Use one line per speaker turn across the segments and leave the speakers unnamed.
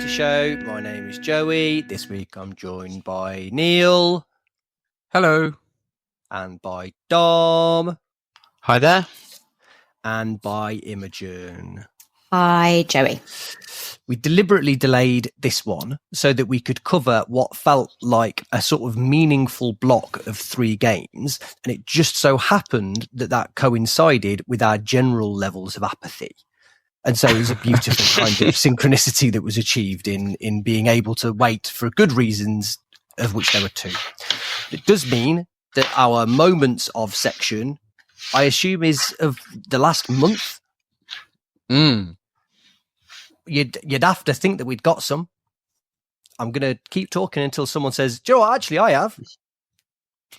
Lamptey Show. My name is Joey. This week I'm joined by Neil.
Hello.
And by Dom.
Hi there.
And by Imogen.
Hi, Joey.
We deliberately delayed this one so that we could cover what felt like a sort of meaningful block of 3 games. And it just so happened that that coincided with our general levels of apathy. And so it was a beautiful kind of synchronicity that was achieved in being able to wait for good reasons, of which there were 2. It does mean that our moments of section, I assume, is of the last month. You'd have to think that we'd got some. I'm going to keep talking until someone says, "Joe, actually, I have."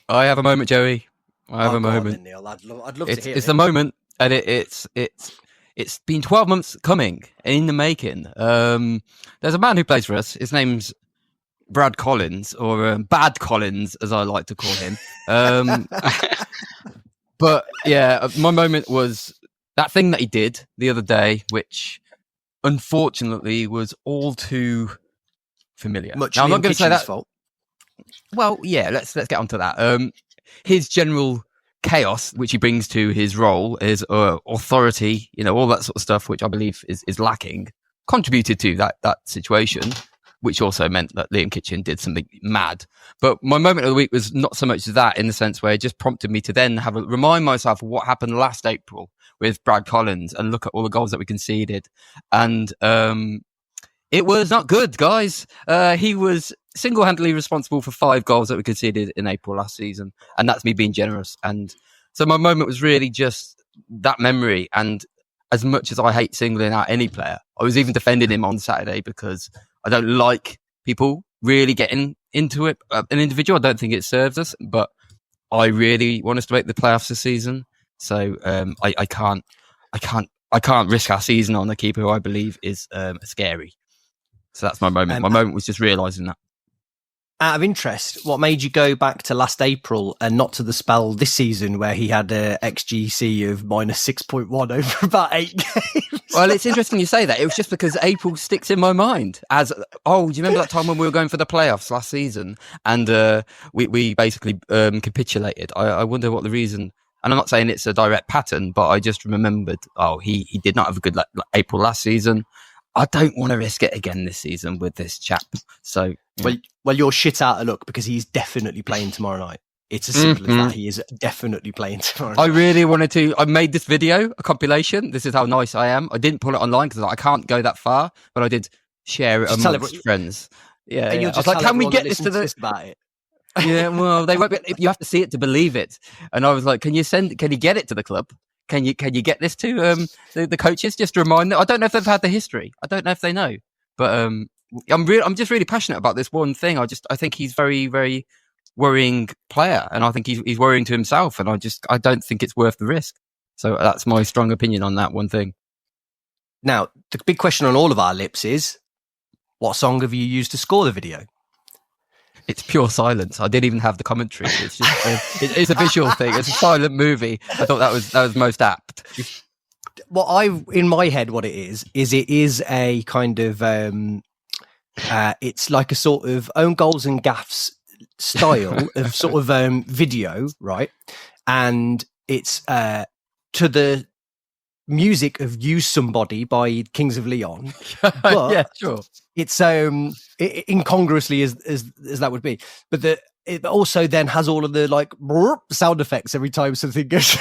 I have a moment, Joey. I have a moment.
Then, Neil. I'd love to hear
it's the moment, and it's been 12 months coming in the making. There's a man who plays for us. His name's Brad Collins, or Bad Collins, as I like to call him. But yeah, my moment was that thing that he did the other day, which unfortunately was all too familiar.
Much
now, I'm not going to say that.
Fault.
Well, yeah, let's get onto that. His general chaos, which he brings to his role, his authority, all that sort of stuff, which I believe is lacking, contributed to that situation, which also meant that Liam Kitching did something mad. But my moment of the week was not so much that, in the sense where it just prompted me to then remind myself of what happened last April with Brad Collins and look at all the goals that we conceded. And it was not good, guys. He was single-handedly responsible for 5 goals that we conceded in April last season. And that's me being generous. And so my moment was really just that memory. And as much as I hate singling out any player, I was even defending him on Saturday because I don't like people really getting into it. An individual, I don't think it serves us, but I really want us to make the playoffs this season. So I can't risk our season on a keeper who I believe is scary. So that's my moment. My moment was just realising that.
Out of interest, what made you go back to last April and not to the spell this season where he had a XGC of -6.1 over about 8 games?
Well, it's interesting you say that. It was just because April sticks in my mind as, do you remember that time when we were going for the playoffs last season and we basically capitulated? I wonder what the reason, and I'm not saying it's a direct pattern, but I just remembered, he did not have a good April last season. I don't want to risk it again this season with this chap. So,
well, you're shit out of luck because he's definitely playing tomorrow night. It's as simple as that. He is definitely playing tomorrow night.
I really wanted to. I made this video, a compilation. This is how nice I am. I didn't put it online because I can't go that far, but I did share it amongst friends. Yeah,
and
I was like, can we get this to the...
about it?
Yeah, well, they won't be, you have to see it to believe it. And I was like, can you get it to the club? Can you get this to the coaches just to remind them? I don't know if they've had the history. I don't know if they know. But I'm just really passionate about this one thing. I think he's very, very worrying player, and I think he's worrying to himself, and I don't think it's worth the risk. So that's my strong opinion on that one thing.
Now, the big question on all of our lips is, what song have you used to score the video?
It's pure silence. I didn't even have the commentary. It's just it's a visual thing. It's a silent movie. I thought that was most apt.
In my head, what it is a kind of it's like a sort of own goals and gaffs style of sort of video, right? And it's to the music of "Use Somebody" by Kings of Leon. But
yeah, sure.
It's incongruously as that would be, but it also then has all of the like sound effects every time something goes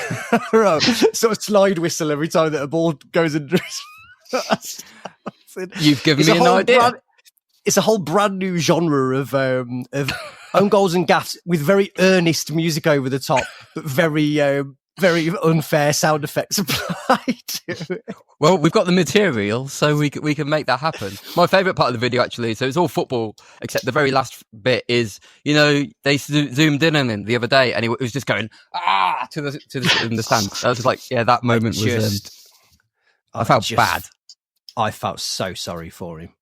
wrong. Sort of slide whistle every time that a ball goes into.
You've given me an idea.
It's a whole brand new genre of own goals and gaffs with very earnest music over the top, but very unfair sound effects applied to it.
Well, we've got the material, so we can make that happen. My favourite part of the video, actually, so it's all football, except the very last bit is, they zoomed in on him the other day, and he was just going to the stand. I was like, yeah, that moment was. I felt bad.
I felt so sorry for him.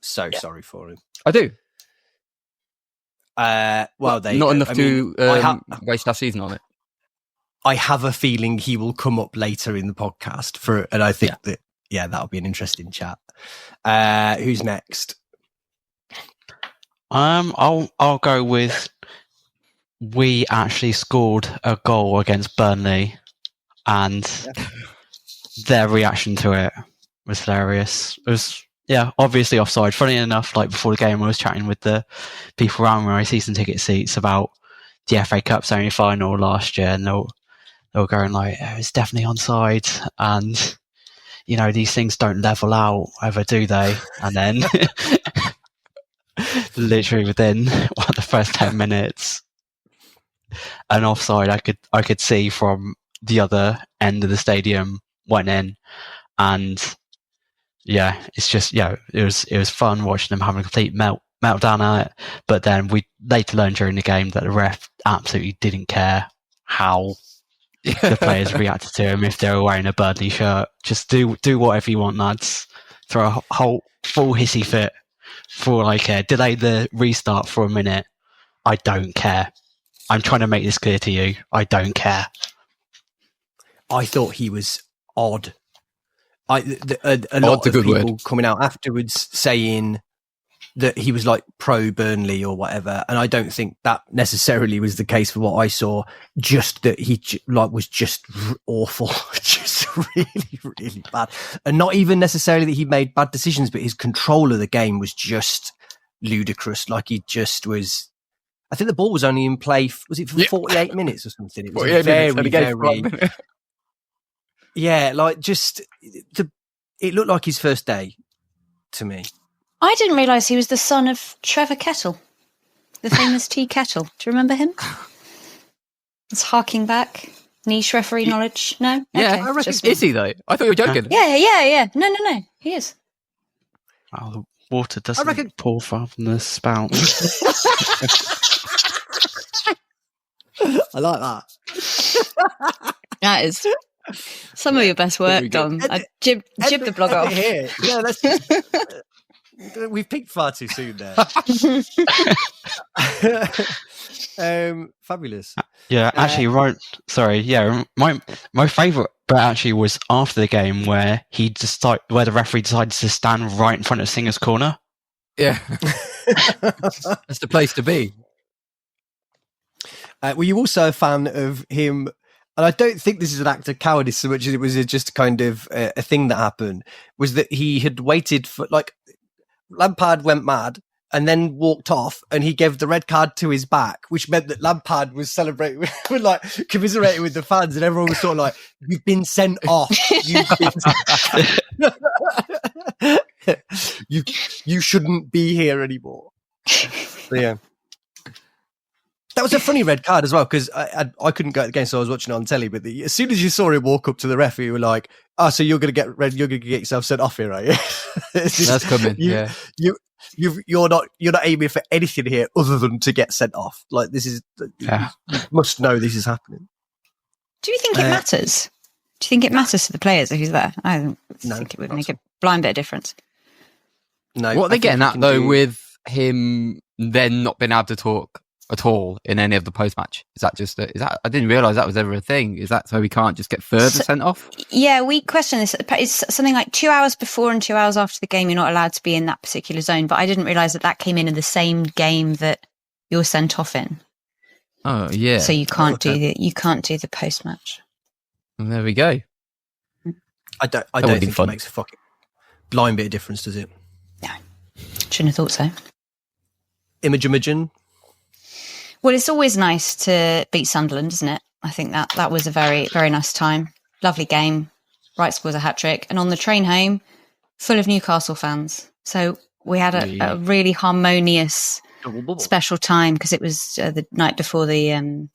Sorry for him.
I do.
Well,
not enough to waste our season on it.
I have a feeling he will come up later in the podcast and I think that Yeah, that'll be an interesting chat. Who's next?
I'll go with, we actually scored a goal against Burnley, and their reaction to it was hilarious. It was, obviously offside. Funny enough, like before the game, I was chatting with the people around my season ticket seats about the FA Cup semi-final last year, and they were going like, it's definitely onside, and these things don't level out ever, do they? And then literally within the first 10 minutes, an offside I could see from the other end of the stadium went in, and it's just it was fun watching them having a complete meltdown at it. But then we later learned during the game that the ref absolutely didn't care how the players reacted to him if they were wearing a Burnley shirt. Just do whatever you want, lads. Throw a whole full hissy fit for delay the restart for a minute. I don't care. I'm trying to make this clear to you. I don't care.
I thought he was odd. A lot of people coming out afterwards saying that he was like pro Burnley or whatever, and I don't think that necessarily was the case for what I saw. Just that he was just awful, just really, really bad, and not even necessarily that he made bad decisions, but his control of the game was just ludicrous. Like he just was. I think the ball was only in play. Was it for 48 minutes or something? It was very. Yeah, like just it looked like his first day to me.
I didn't realise he was the son of Trevor Kettle, the famous Tea Kettle. Do you remember him? It's harking back. Niche referee knowledge. No?
Yeah,
okay,
I reckon. Is he though? I thought you were joking.
Yeah. No. He is.
Oh, the water doesn't pour from the spout.
I like that.
That is some of your best work, Dom. I jib the blog off.
Here. Yeah, we've peaked far too soon there. Fabulous.
Yeah, actually, right. Sorry. Yeah, my favourite, but actually was after the game where where the referee decided to stand right in front of Singer's corner.
Yeah, that's the place to be.
Were you also a fan of him? And I don't think this is an act of cowardice so much as it was just kind of a thing that happened, was that he had waited for, Lampard went mad and then walked off and he gave the red card to his back, which meant that Lampard was celebrating with commiserating with the fans, and everyone was sort of like, you've been sent off. You shouldn't be here anymore. So, yeah. That was a funny red card as well, because I couldn't go to the game, so I was watching it on telly. But as soon as you saw him walk up to the referee, you were like, "Oh, so you're going to get red? You're going to get yourself sent off here, right?"
That's coming.
You're not aiming for anything here other than to get sent off. Like this is, you must know this is happening.
Do you think it matters? Do you think it matters to the players if he's there? I don't think it would make a blind bit of difference.
No.
What are they getting at though with him then not being able to talk at all in any of the post match? Is that just I didn't realise that was ever a thing. Is that so we can't just get further sent off? Yeah,
we question this. It's something like 2 hours before and 2 hours after the game. You're not allowed to be in that particular zone. But I didn't realise that came in the same game that you're sent off in.
Oh yeah.
So you can't do the post match.
And there we go.
I don't think it makes a fucking blind bit of difference, does it?
No, shouldn't have thought so.
Imogen.
Well, it's always nice to beat Sunderland, isn't it? I think that was a very, very nice time. Lovely game. Wright scores a hat-trick. And on the train home, full of Newcastle fans. So we had a really harmonious, special time because it was the night before the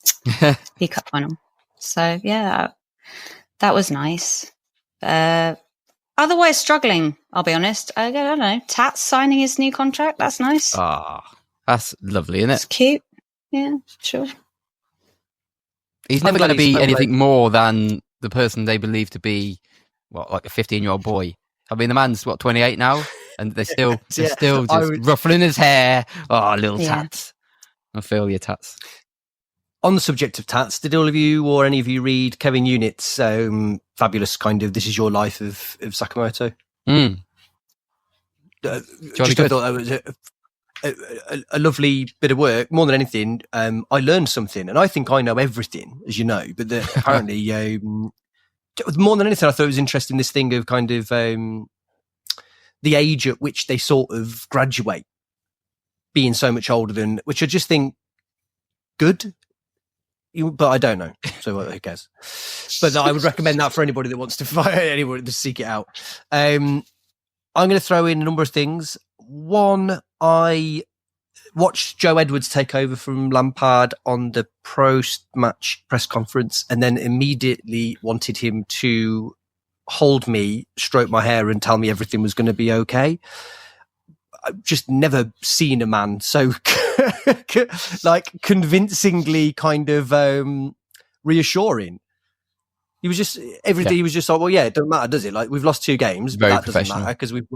League Cup final. So, yeah, that was nice. Otherwise struggling, I'll be honest. I don't know. Tats signing his new contract. That's nice.
That's lovely, isn't it?
It's cute. Yeah, sure.
He's never going to be anything more than the person they believe to be, like a 15-year-old boy. I mean, the man's 28 now, and they're still just ruffling his hair. Oh, little tats. I feel your tats.
On the subject of tats, did all of you or any of you read Kevin Unit's fabulous kind of This Is Your Life of Sakamoto?
Mm.
Just I thought that was a lovely bit of work. More than anything, I learned something, and I think I know everything, as you know, but apparently, more than anything, I thought it was interesting, this thing of kind of the age at which they sort of graduate being so much older than, which I just think good. But I don't know, so who cares? But I would recommend that for anybody that wants to find anybody to seek it out. I'm going to throw in a number of things. One, I watched Joe Edwards take over from Lampard on the post-match press conference, and then immediately wanted him to hold me, stroke my hair, and tell me everything was going to be okay. I've just never seen a man so like convincingly kind of reassuring. He was just everything. He was just like, well, yeah, it doesn't matter, does it? Like, we've lost 2 games, but that doesn't matter because we've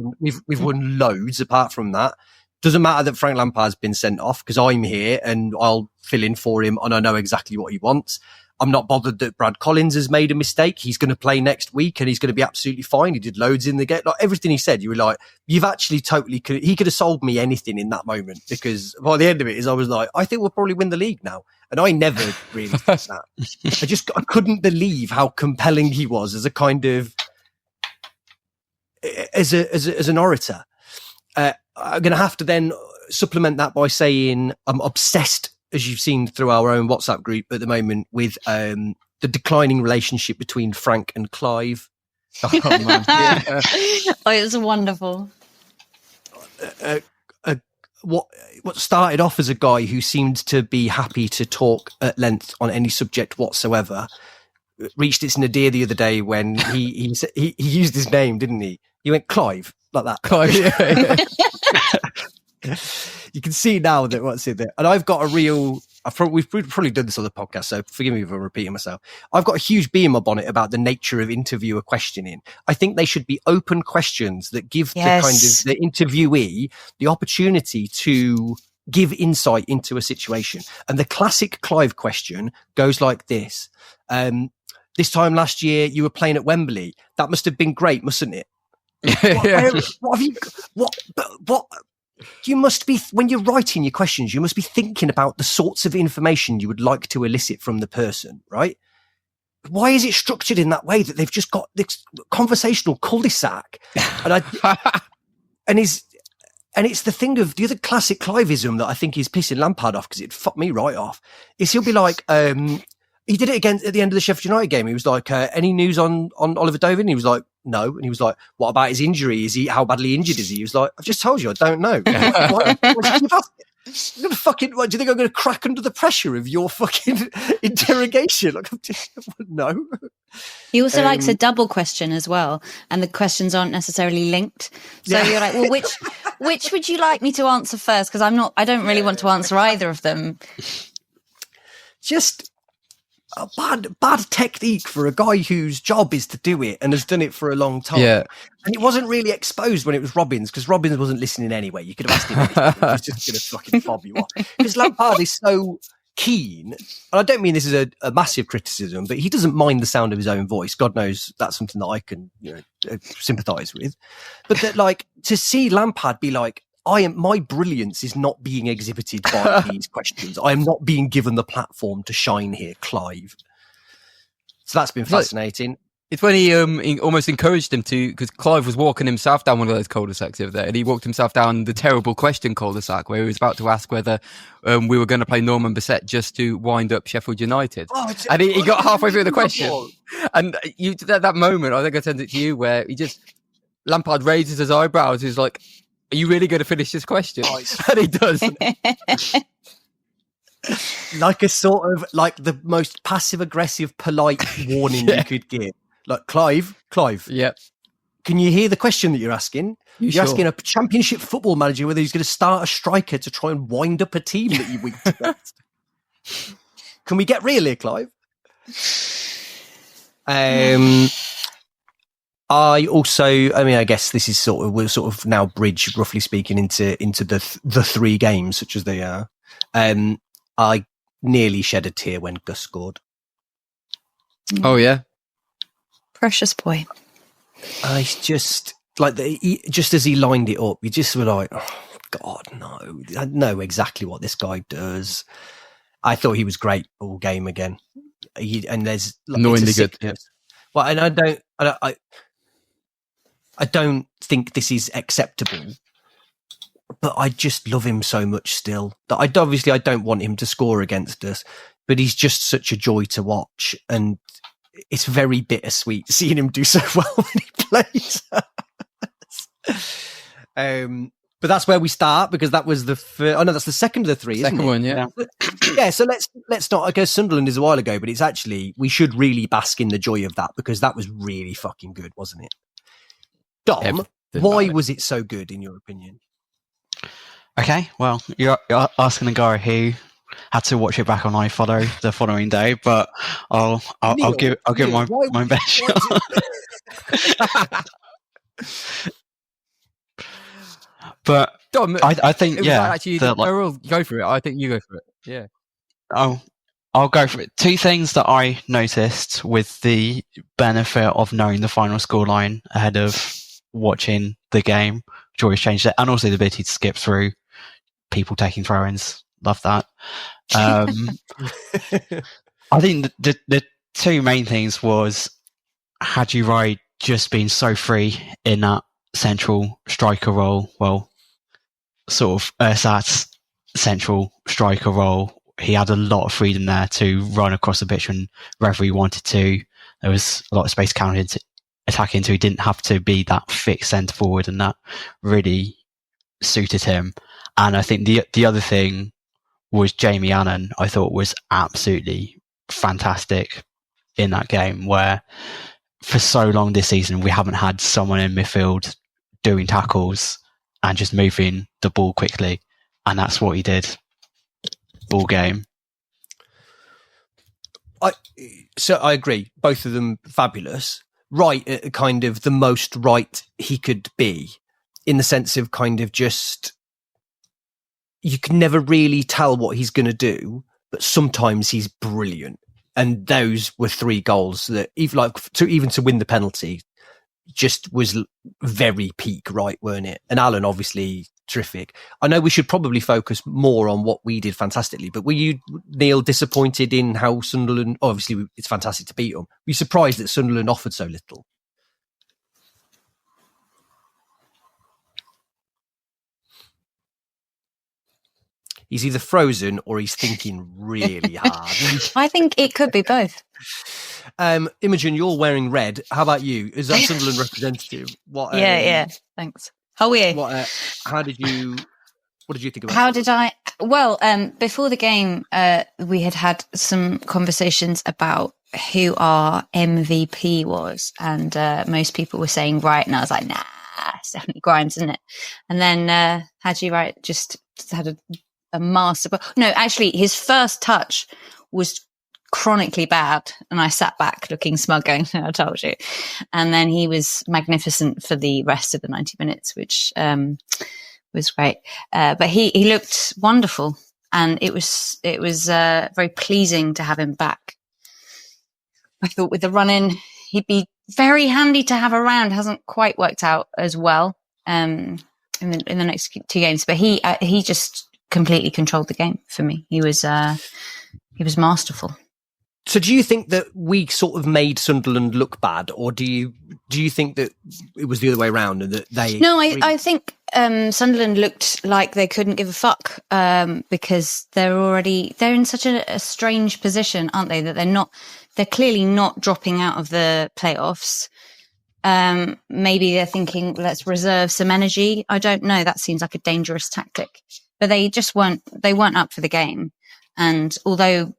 won loads. Apart from that, doesn't matter that Frank Lampard's been sent off because I'm here and I'll fill in for him and I know exactly what he wants. I'm not bothered that Brad Collins has made a mistake. He's going to play next week and he's going to be absolutely fine. He did loads in the game. Like, everything he said, you were like, you've actually he could have sold me anything in that moment, because by the end of it is I was like, I think we'll probably win the league now. And I never really thought that. I couldn't believe how compelling he was as a kind of, as an orator. I'm going to have to then supplement that by saying I'm obsessed, as you've seen through our own WhatsApp group at the moment, with the declining relationship between Frank and Clive.
Oh, man. Yeah. Oh, it was wonderful.
What started off as a guy who seemed to be happy to talk at length on any subject whatsoever reached its nadir the other day when he used his name, didn't he? He went Clive like that.
Clive, yeah.
You can see now that what's in there, and I've got a real. We've probably done this on the podcast, so forgive me for repeating myself. I've got a huge bee in my bonnet about the nature of interviewer questioning. I think they should be open questions that give the kind of the interviewee the opportunity to give insight into a situation. And the classic Clive question goes like this: this time last year, you were playing at Wembley. That must have been great, mustn't it? What? You must be, when you're writing your questions, you must be thinking about the sorts of information you would like to elicit from the person, right? Why is it structured in that way that they've just got this conversational cul-de-sac? And it's the thing of the other classic Cliveism that I think is pissing Lampard off, because it fucked me right off, is he'll be like, he did it again at the end of the Sheffield United game. He was like, any news on Oliver Dovin? And he was like, no. And he was like, what about his injury? How badly injured is he? He was like, I've just told you, I don't know. What do you think I'm going to crack under the pressure of your fucking interrogation? Like, no.
He also likes a double question as well, and the questions aren't necessarily linked. So you're like, well, which would you like me to answer first? Because I don't really want to answer either of them.
Just a bad technique for a guy whose job is to do it and has done it for a long time. Yeah. And it wasn't really exposed when it was Robbins, because Robbins wasn't listening anyway. You could have asked him anything. He was just going to fucking fob you off. Because Lampard is so keen, and I don't mean this is a massive criticism, but he doesn't mind the sound of his own voice. God knows that's something that I can sympathise with. But that, like, to see Lampard be like, my brilliance is not being exhibited by these questions. I am not being given the platform to shine here, Clive. So that's been fascinating.
It's when he almost encouraged him to, because Clive was walking himself down one of those cul-de-sacs over there, and he walked himself down the terrible question cul-de-sac where he was about to ask whether we were going to play Norman Bissett just to wind up Sheffield United. And he got halfway through the question. And at that moment, I think I sent it to you, where Lampard raises his eyebrows. He's like, are you really going to finish this question? And he does.
Like a sort of, like the most passive-aggressive, polite warning you could give. Like, Clive.
Yep.
Can you hear the question that you're asking? You're asking a championship football manager whether he's going to start a striker to try and wind up a team that you winked against. Can we get real here, Clive? I guess this is we'll sort of now bridge, roughly speaking, into the 3 games, such as they are. I nearly shed a tear when Gus scored.
Oh yeah,
Precious boy.
He's just like just as he lined it up, you just were like, "Oh God, no!" I know exactly what this guy does. I thought he was great all game again. And there's
annoyingly good. Yeah.
Well, and I don't think this is acceptable, but I just love him so much still. That I don't want him to score against us, but he's just such a joy to watch, and it's very bittersweet seeing him do so well when he plays. But that's where we start, because that was the that's the second of the three.
Second
isn't it?
one, yeah.
Yeah. So let's not. I guess Sunderland is a while ago, but it's actually, we should really bask in the joy of that, because that was really fucking good, wasn't it? Dom, why was it so good in your opinion?
Okay, well, you're asking a guy who had to watch it back on iFollow the following day, but I'll give my best shot. But
Dom,
I think
actually, go for it. I think you go for it. Yeah.
I'll go for it. Two things that I noticed with the benefit of knowing the final scoreline ahead of watching the game, which always changed it, and also the ability to skip through people taking throw-ins. Love that. I think the two main things was Haji Wright just being so free in that central striker role. Well, sort of Ersatz central striker role. He had a lot of freedom there to run across the pitch wherever he wanted to. There was a lot of space counted attacking, so he didn't have to be that fixed centre forward, and that really suited him. And I think the other thing was Jamie Annan, I thought was absolutely fantastic in that game, where for so long this season we haven't had someone in midfield doing tackles and just moving the ball quickly, and that's what he did all game.
I agree, both of them fabulous. Right at kind of the most right he could be, in the sense of kind of just, you can never really tell what he's going to do, but sometimes he's brilliant. And those were three goals that, even to win the penalty, just was very peak right, weren't it? And Alan, obviously, terrific. I know we should probably focus more on what we did fantastically, but were you, Neil, disappointed in how Sunderland, obviously it's fantastic to beat them, were you surprised that Sunderland offered so little? He's either frozen or he's thinking really hard.
I think it could be both.
Imogen, you're wearing red. How about you? Is that Sunderland representative? What?
Yeah. Thanks. How are you?
What did you think about it?
How did I? Well, before the game, we had some conversations about who our MVP was, and most people were saying Wright, and I was like, nah, it's definitely Grimes, isn't it? And then Haji Wright just had a master. No, actually, his first touch was chronically bad, and I sat back looking smug going, I told you. And then he was magnificent for the rest of the 90 minutes, which was great. But he looked wonderful, and it was very pleasing to have him back. I thought with the run-in, he'd be very handy to have around. Hasn't quite worked out as well in the next two games, but he just completely controlled the game for me. He was masterful.
So do you think that we sort of made Sunderland look bad, or do you think that it was the other way around and that they...
No, I think Sunderland looked like they couldn't give a fuck because they're in such a strange position, aren't they? That they're clearly not dropping out of the playoffs. Maybe they're thinking, let's reserve some energy. I don't know. That seems like a dangerous tactic. But they weren't up for the game. And although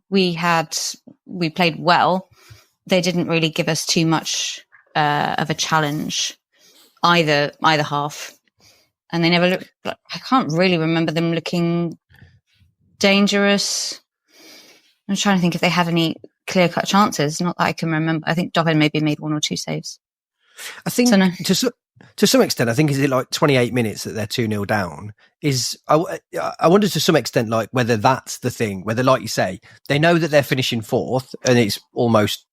we played well, they didn't really give us too much of a challenge either half. And they never looked, I can't really remember them looking dangerous. I'm trying to think if they had any clear-cut chances. Not that I can remember. I think Dobbin maybe made one or two saves.
I think To some extent, I think is it like 28 minutes that they're 2-0 down I wonder to some extent like whether that's the thing, whether like you say, they know that they're finishing fourth and it's almost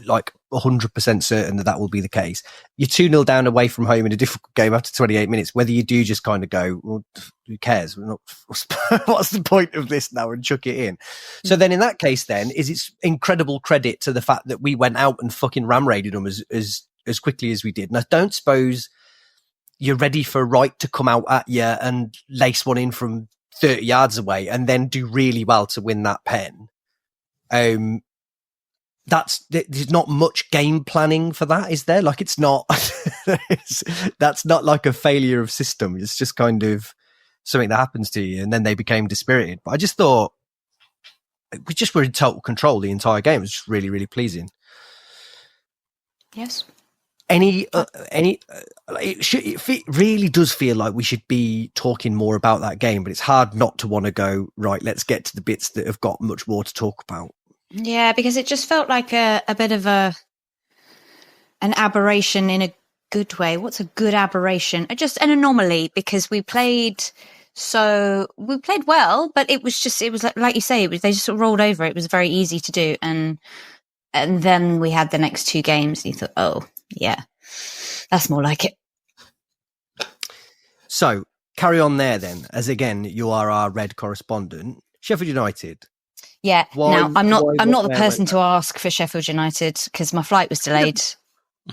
like 100% certain that will be the case. You're 2-0 down away from home in a difficult game after 28 minutes, whether you do just kind of go, well, who cares? What's the point of this now, and chuck it in. So then in that case then, is it's incredible credit to the fact that we went out and fucking ram raided them as quickly as we did. And I don't suppose you're ready for Wright to come out at you and lace one in from 30 yards away and then do really well to win that pen. There's not much game planning for that, is there? Like, it's not, that's not like a failure of system. It's just kind of something that happens to you. And then they became dispirited. But I just thought we just were in total control the entire game. It was just really, really pleasing.
Yes.
It really does feel like we should be talking more about that game, but it's hard not to want to go, right, let's get to the bits that have got much more to talk about.
Yeah, because it just felt like a bit of an aberration in a good way. What's a good aberration? Just an anomaly, because we played well, but it was like you say, they just sort of rolled over. It was very easy to do. And then we had the next two games and you thought, oh yeah, that's more like it.
So carry on there then, as again, you are our red correspondent. Sheffield United.
Yeah. Now I'm not the person to ask for Sheffield United because my flight was delayed.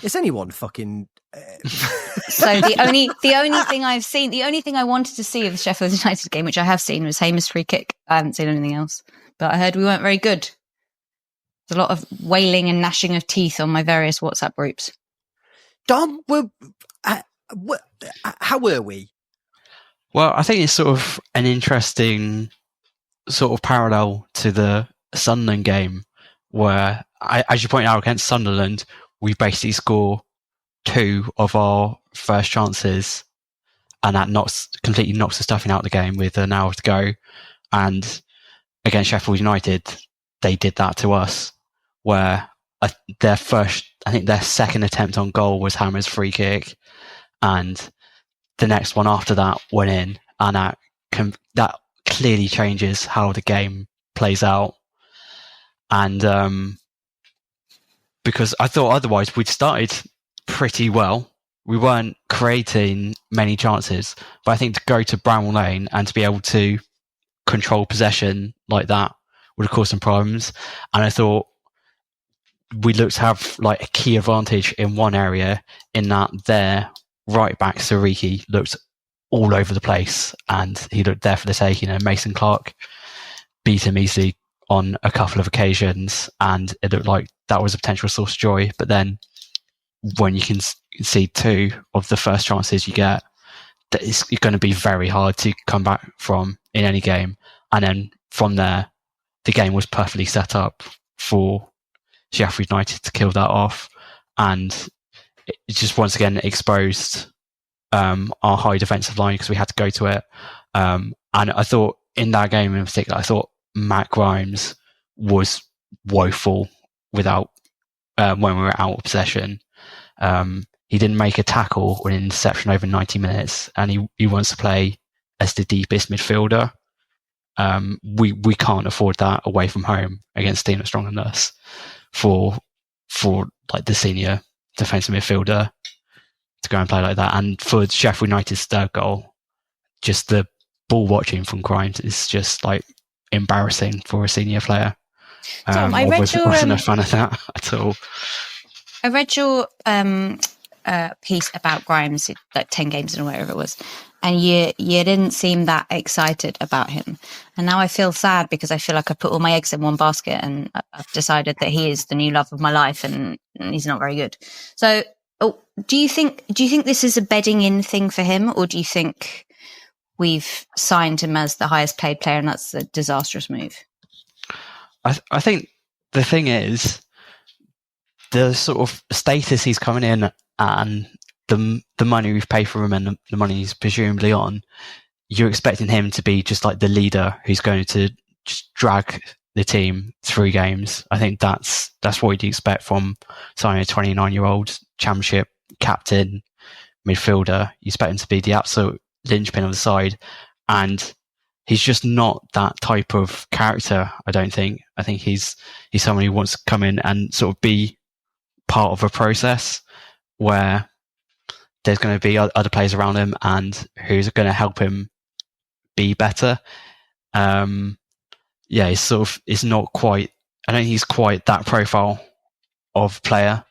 Is anyone fucking?
So the only thing I've seen, the only thing I wanted to see of the Sheffield United game, which I have seen, was Hamer's free kick. I haven't seen anything else, but I heard we weren't very good. There's a lot of wailing and gnashing of teeth on my various WhatsApp groups.
Dom, how were we?
Well, I think it's sort of an interesting sort of parallel to the Sunderland game where, as you point out, against Sunderland, we basically score 2 of our first chances and that completely knocks the stuffing out of the game with an hour to go. And against Sheffield United, they did that to us where their second attempt on goal was Hamer's free kick and the next one after that went in, and that clearly changes how the game plays out. And because I thought otherwise we'd started pretty well. We weren't creating many chances, but I think to go to Bramall Lane and to be able to control possession like that would have caused some problems. And I thought we looked to have like a key advantage in one area, in that their right back Sariki looked all over the place and he looked there for the taking. Mason Clark beat him easily on a couple of occasions and it looked like that was a potential source of joy. But then when you can see 2 of the first chances you get, that it's going to be very hard to come back from in any game. And then from there, the game was perfectly set up for Sheffield United to kill that off. And it just once again exposed our high defensive line because we had to go to it. And I thought in that game in particular, I thought Matt Grimes was woeful without when we were out of possession. He didn't make a tackle or an interception over 90 minutes, and he wants to play as the deepest midfielder. We can't afford that away from home against a team that's stronger than us for like the senior defensive midfielder to go and play like that. And for Sheffield United's third goal, just the ball watching from Grimes is just like embarrassing for a senior player.
Tom,
I wasn't a fan of that at all.
I read your piece about Grimes, like 10 games in or whatever it was, and you didn't seem that excited about him. And now I feel sad because I feel like I put all my eggs in one basket and I've decided that he is the new love of my life and he's not very good. So do you think this is a bedding in thing for him, or do you think we've signed him as the highest paid player and that's a disastrous move?
I think the thing is, the sort of status he's coming in and the money we've paid for him and the money he's presumably on, you're expecting him to be just like the leader who's going to just drag the team through games. I think that's what you'd expect from signing a 29-year-old championship captain midfielder. You expect him to be the absolute linchpin of the side, and he's just not that type of character. I don't think. I think he's someone who wants to come in and sort of be part of a process where there's going to be other players around him and who's going to help him be better. It's not quite. I don't think he's quite that profile of player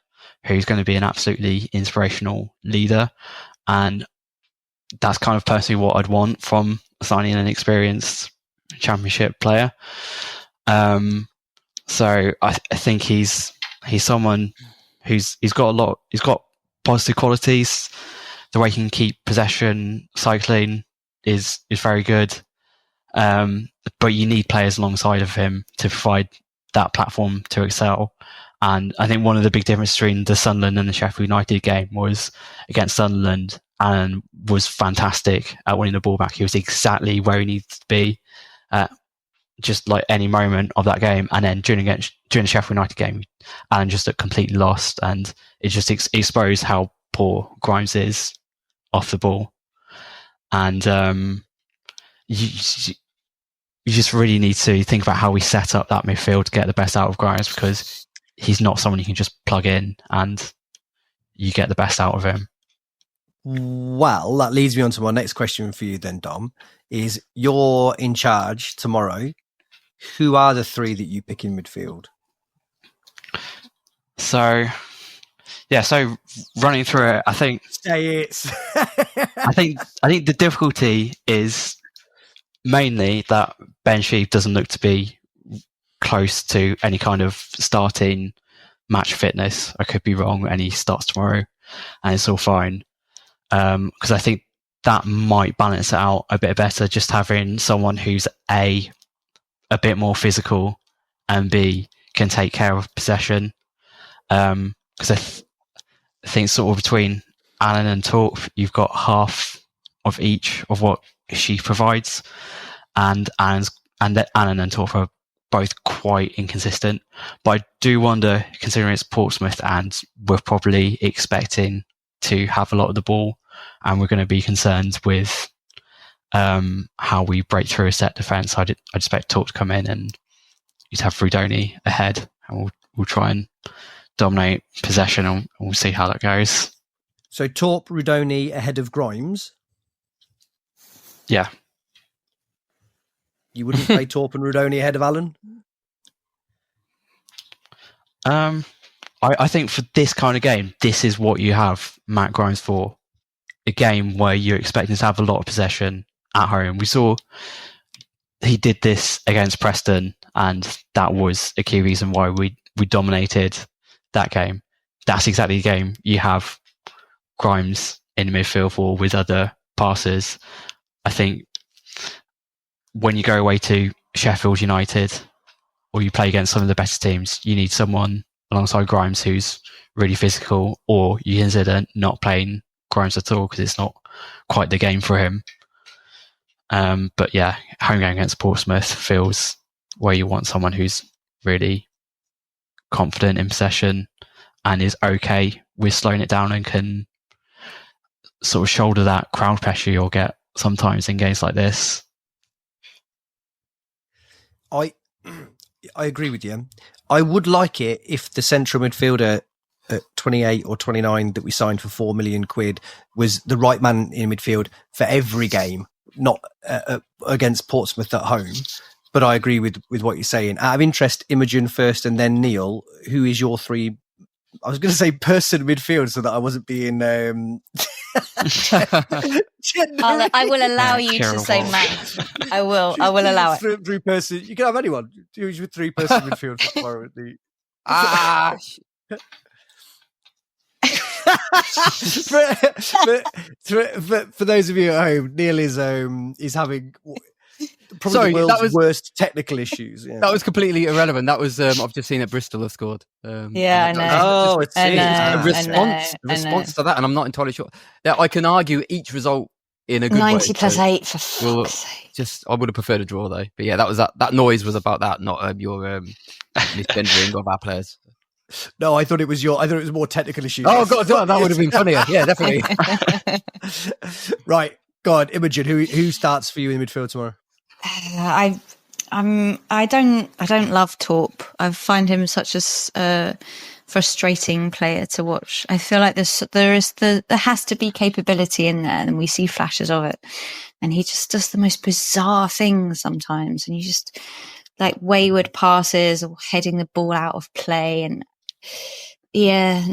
who's going to be an absolutely inspirational leader, and that's kind of personally what I'd want from signing an experienced Championship player. So I think he's someone he's got positive qualities. The way he can keep possession, cycling is very good. But you need players alongside of him to provide that platform to excel. And I think one of the big differences between the Sunderland and the Sheffield United game was against Sunderland, and was fantastic at winning the ball back. He was exactly where he needed to be at just like any moment of that game. And then during the Sheffield United game, Alan just looked completely lost, and it just exposed how poor Grimes is off the ball. And you just really need to think about how we set up that midfield to get the best out of Grimes, because he's not someone you can just plug in and you get the best out of him.
Well, that leads me on to my next question for you then, Dom, is you're in charge tomorrow. Who are the three that you pick in midfield?
So running through it, I think...
Say it!
I think the difficulty is mainly that Ben Sheep doesn't look to be close to any kind of starting match fitness. I could be wrong, and he starts tomorrow and it's all fine. Because I think that might balance it out a bit better, just having someone who's a bit more physical and B, can take care of possession. Because I think sort of between Alan and Torp, you've got half of each of what she provides, and Alan and Torp are both quite inconsistent. But I do wonder, considering it's Portsmouth and we're probably expecting to have a lot of the ball, and we're going to be concerned with how we break through a set defence, I'd expect Torp to come in and you'd have Rudoni ahead, and we'll try and dominate possession, and we'll see how that goes.
So Torp, Rudoni ahead of Grimes?
Yeah.
You wouldn't play Torp and Rudoni ahead of Alan?
I think for this kind of game, this is what you have Matt Grimes for. A game where you're expecting to have a lot of possession at home. We saw he did this against Preston, and that was a key reason why we dominated that game. That's exactly the game you have Grimes in the midfield for, with other passes. I think when you go away to Sheffield United, or you play against some of the better teams, you need someone alongside Grimes who's really physical, or you consider not playing Grimes at all because it's not quite the game for him. But yeah, home game against Portsmouth feels where you want someone who's really confident in possession and is okay with slowing it down and can sort of shoulder that crowd pressure you'll get sometimes in games like this.
I agree with you. I would like it if the central midfielder at 28 or 29 that we signed for £4 million was the right man in midfield for every game, not against Portsmouth at home. But I agree with what you're saying. Out of interest, Imogen first and then Neil. Who is your three? I was going to say person midfield so that I wasn't being...
I will allow you to say Matt. I will allow it.
Three person. You can have anyone. Use your 3-person midfield for tomorrow at the... for those of you at home, Neil is having probably the world's worst technical issues. Yeah.
That was completely irrelevant. That was I've just seen that Bristol have scored.
Yeah, I know.
A response to that, and I'm not entirely sure. Yeah, I can argue each result in a good
90
way.
plus 8 for fuck's sake.
I would have preferred a draw though. But yeah, that noise was about that, not your misgendering of our players.
No, I thought it was more technical issues.
Oh god, that would have been funnier. Yeah, definitely.
Right, go on, Imogen. Who starts for you in midfield tomorrow?
I don't love Torp. I find him such a frustrating player to watch. I feel like there has to be capability in there, and we see flashes of it. And he just does the most bizarre things sometimes, and you just like wayward passes or heading the ball out of play. And I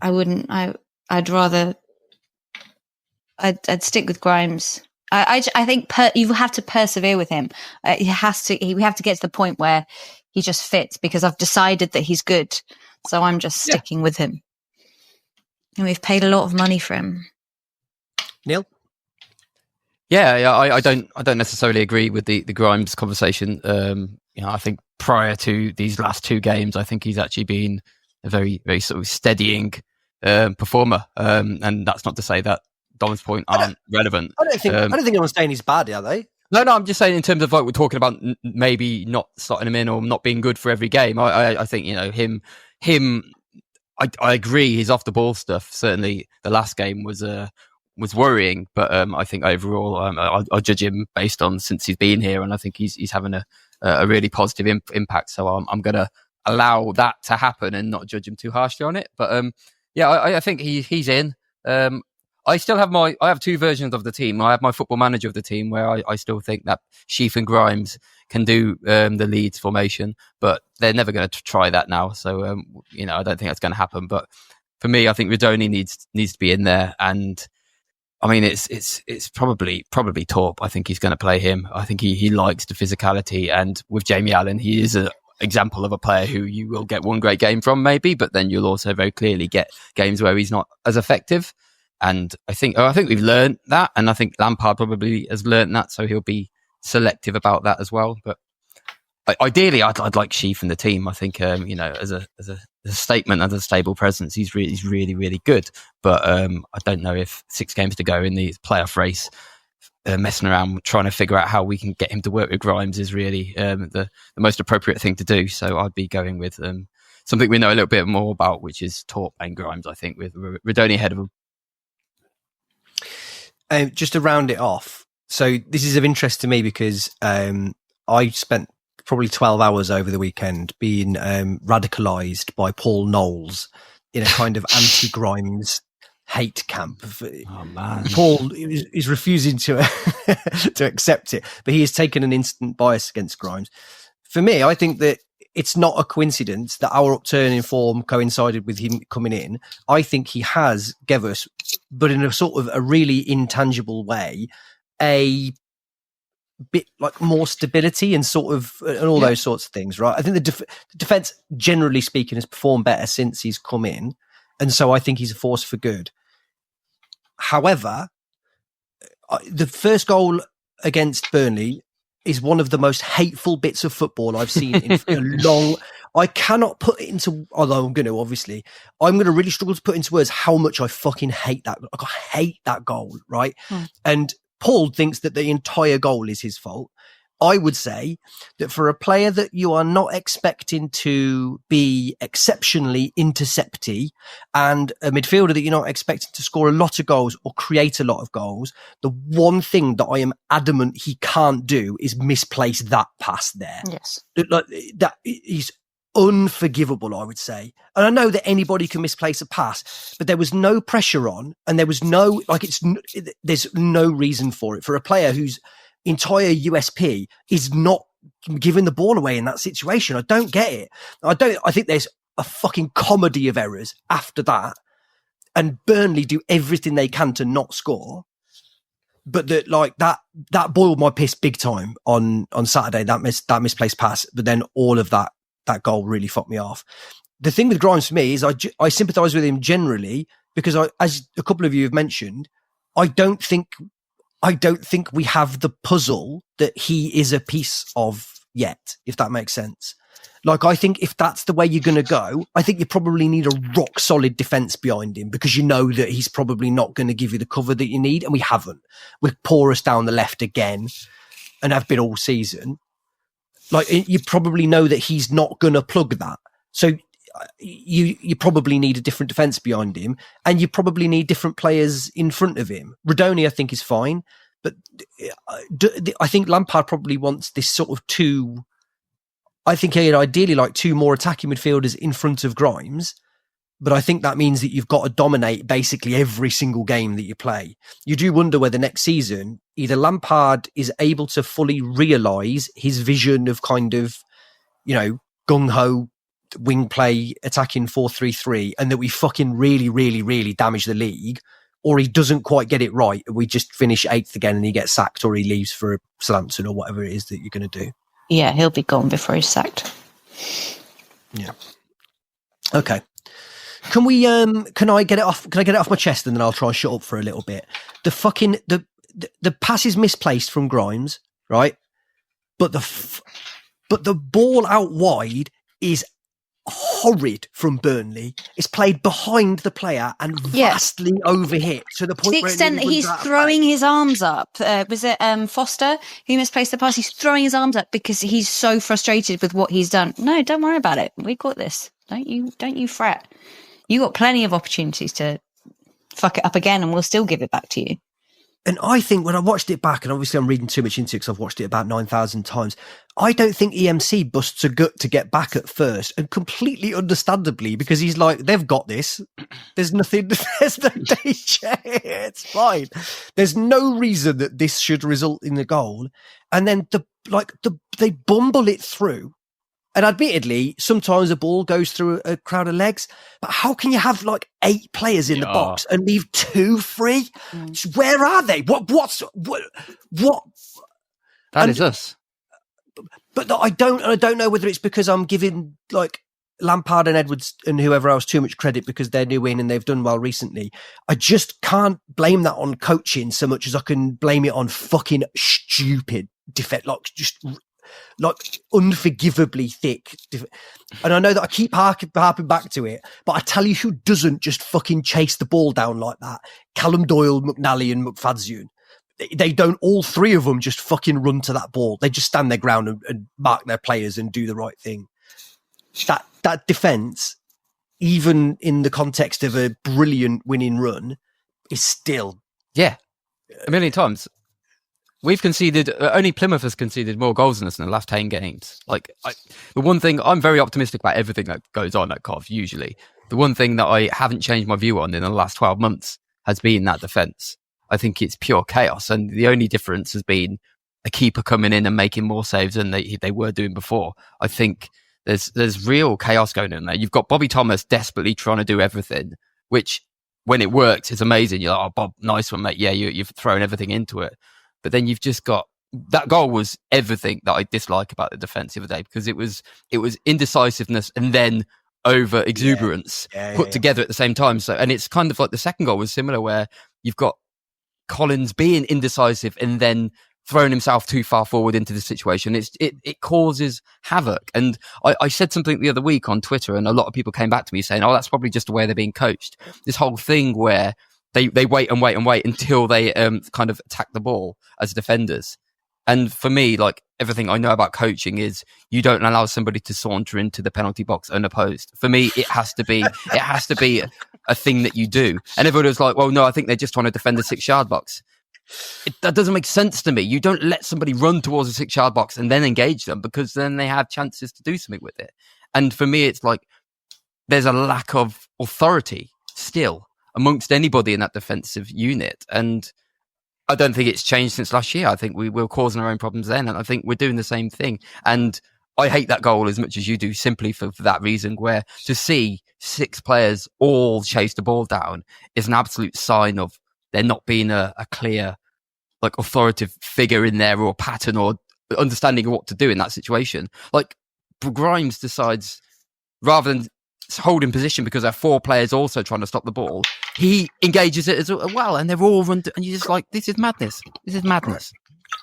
wouldn't. I'd stick with Grimes. I think you have to persevere with him. We have to get to the point where he just fits, because I've decided that he's good. So I'm just sticking with him. And we've paid a lot of money for him.
Neil?
Yeah, I don't necessarily agree with the Grimes conversation. I think prior to these last two games, I think he's actually been a very, very sort of steadying performer. And that's not to say that Dom's point aren't relevant.
I don't think anyone's saying he's bad, are they?
No, I'm just saying in terms of like we're talking about maybe not slotting him in or not being good for every game. I think him. I agree. His off the ball stuff, certainly the last game was worrying, but I think overall I'll judge him based on since he's been here, and I think he's having a really positive impact. So I'm going to allow that to happen and not judge him too harshly on it. But I think he's in. I still have I have two versions of the team. I have my football manager of the team where I still think that Sheaf and Grimes can do the Leeds formation, but they're never going to try that now. So, I don't think that's going to happen. But for me, I think Radoni needs to be in there. And I mean, it's probably Torp. I think he's going to play him. I think he likes the physicality. And with Jamie Allen, he is an example of a player who you will get one great game from maybe, but then you'll also very clearly get games where he's not as effective. And I think we've learned that, and I think Lampard probably has learned that, so he'll be selective about that as well. But ideally, I'd like Sheaf in the team. I think as a statement, as a stable presence, he's really, really good. But I don't know if 6 games to go in the playoff race, messing around trying to figure out how we can get him to work with Grimes is really the most appropriate thing to do. So I'd be going with something we know a little bit more about, which is Torp and Grimes. I think with Radoni ahead of him.
Just to round it off, so this is of interest to me because I spent probably 12 hours over the weekend being radicalised by Paul Knowles in a kind of anti-Grimes hate camp.
Oh man,
Paul is refusing to to accept it, but he has taken an instant bias against Grimes. For me, I think that it's not a coincidence that our upturn in form coincided with him coming in. I think he has given us, but in a sort of a really intangible way, a bit like more stability and sort of and all those sorts of things, right? I think the defense, generally speaking, has performed better since he's come in, and so I think he's a force for good. However, the first goal against Burnley is one of the most hateful bits of football I've seen in a long. I cannot put it into, although I'm going to really struggle to put into words how much I fucking hate that. I hate that goal, right? And Paul thinks that the entire goal is his fault. I would say that for a player that you are not expecting to be exceptionally intercepty and a midfielder that you're not expecting to score a lot of goals or create a lot of goals, the one thing that I am adamant he can't do is misplace that pass there.
Yes.
Like, that is unforgivable, I would say. And I know that anybody can misplace a pass, but there was no pressure on, and there was there's no reason for it for a player whose entire USP is not giving the ball away in that situation. I don't get it. I think there's a fucking comedy of errors after that, and Burnley do everything they can to not score. But that boiled my piss big time on Saturday, that misplaced pass. But then all of that goal really fucked me off. The thing with Grimes for me is I sympathise with him generally because as a couple of you have mentioned, I don't think we have the puzzle that he is a piece of yet, if that makes sense. Like, I think if that's the way you're going to go, I think you probably need a rock solid defence behind him because you know that he's probably not going to give you the cover that you need. And we haven't. We're porous down the left again and have been all season. Like, you probably know that he's not going to plug that. So you probably need a different defence behind him, and you probably need different players in front of him. Rodoni, I think, is fine, but I think Lampard probably wants this sort of two. I think he'd ideally like two more attacking midfielders in front of Grimes, but I think that means that you've got to dominate basically every single game that you play. You do wonder whether next season either Lampard is able to fully realise his vision of kind of, gung-ho wing play attacking 4-3-3, and that we fucking really, really, really damage the league, or he doesn't quite get it right and we just finish 8th again and he gets sacked, or he leaves for Southampton or whatever it is that you're going to do.
Yeah, he'll be gone before he's sacked.
Yeah. Okay. Can I get it off? Can I get it off my chest, and then I'll try and shut up for a little bit? The pass is misplaced from Grimes, right? But the ball out wide is horrid from Burnley. It's played behind the player and vastly overhit to the point
to the extent that he's throwing his arms up. Was it Foster who misplaced the pass? He's throwing his arms up because he's so frustrated with what he's done. No, don't worry about it. We got this. Don't you fret. You got plenty of opportunities to fuck it up again, and we'll still give it back to you.
And I think when I watched it back, and obviously I'm reading too much into it because I've watched it about 9,000 times, I don't think EMC busts a gut to get back at first, and completely understandably, because he's like, they've got this. There's nothing, there's no danger. It's fine. There's no reason that this should result in the goal. And then they bumble it through. And admittedly, sometimes a ball goes through a crowd of legs, but how can you have 8 players in the box and leave 2 free? Where are they? What?
That is us.
But I don't know whether it's because I'm giving Lampard and Edwards and whoever else too much credit because they're new in and they've done well recently. I just can't blame that on coaching so much as I can blame it on fucking stupid defense, unforgivably thick. And I know that I keep harping back to it, but I tell you who doesn't just fucking chase the ball down like that. Callum Doyle, McNally and McFadzean. They don't, all 3 of them just fucking run to that ball. They just stand their ground and mark their players and do the right thing. That defence, even in the context of a brilliant winning run, is still...
Yeah, a million times. We've conceded, only Plymouth has conceded more goals than us in the last 10 games. The one thing, I'm very optimistic about everything that goes on at Cov, usually. The one thing that I haven't changed my view on in the last 12 months has been that defence. I think it's pure chaos. And the only difference has been a keeper coming in and making more saves than they were doing before. I think there's real chaos going on there. You've got Bobby Thomas desperately trying to do everything, which when it works, it's amazing. You're like, oh, Bob, nice one, mate. Yeah, you've thrown everything into it. But then you've just got, that goal was everything that I dislike about the defence the other day, because it was indecisiveness and then over exuberance put together at the same time. So, and it's kind of like the second goal was similar, where you've got Collins being indecisive and then throwing himself too far forward into the situation. It causes havoc. And I said something the other week on Twitter, and a lot of people came back to me saying, oh, that's probably just the way they're being coached. This whole thing where they wait and wait and wait until they kind of attack the ball as defenders. And for me, everything I know about coaching is you don't allow somebody to saunter into the penalty box unopposed. For me, it has to be a thing that you do. And everybody was like, well, no, I think they're just trying to defend the 6-yard box. That doesn't make sense to me. You don't let somebody run towards the 6-yard box and then engage them, because then they have chances to do something with it. And for me, it's there's a lack of authority still amongst anybody in that defensive unit. And I don't think it's changed since last year. I think we were causing our own problems then, and I think we're doing the same thing. And I hate that goal as much as you do, simply for that reason, where to see 6 players all chase the ball down is an absolute sign of there not being a clear, authoritative figure in there, or pattern, or understanding of what to do in that situation. Grimes decides, rather than holding position because there are 4 players also trying to stop the ball, he engages it as well, and they're all run and you're just like, this is madness.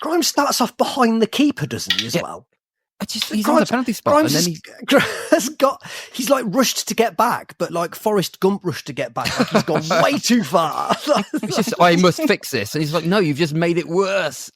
Grimes starts off behind the keeper, doesn't he, as well?
He's on the penalty spot, and then
he's rushed to get back, but Forrest Gump rushed to get back. He's gone way too far.
It's just, I must fix this, and he's like, no, you've just made it worse.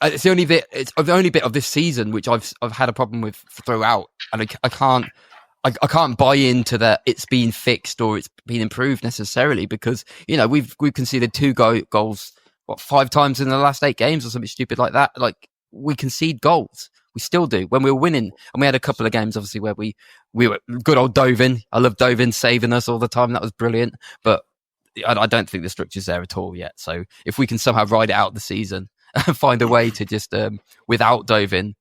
It's the only bit. It's the only bit of this season which I've had a problem with throughout, and I can't buy into that it's been fixed or it's been improved necessarily, because we've conceded 2 goals 5 times in the last 8 games or something stupid like that. Like, we concede goals. We still do when we were winning, and we had a couple of games obviously where we were good old Dovin. I love Dovin saving us all the time. That was brilliant, but I don't think the structure's there at all yet. So if we can somehow ride it out the season and find a way to just without Dovin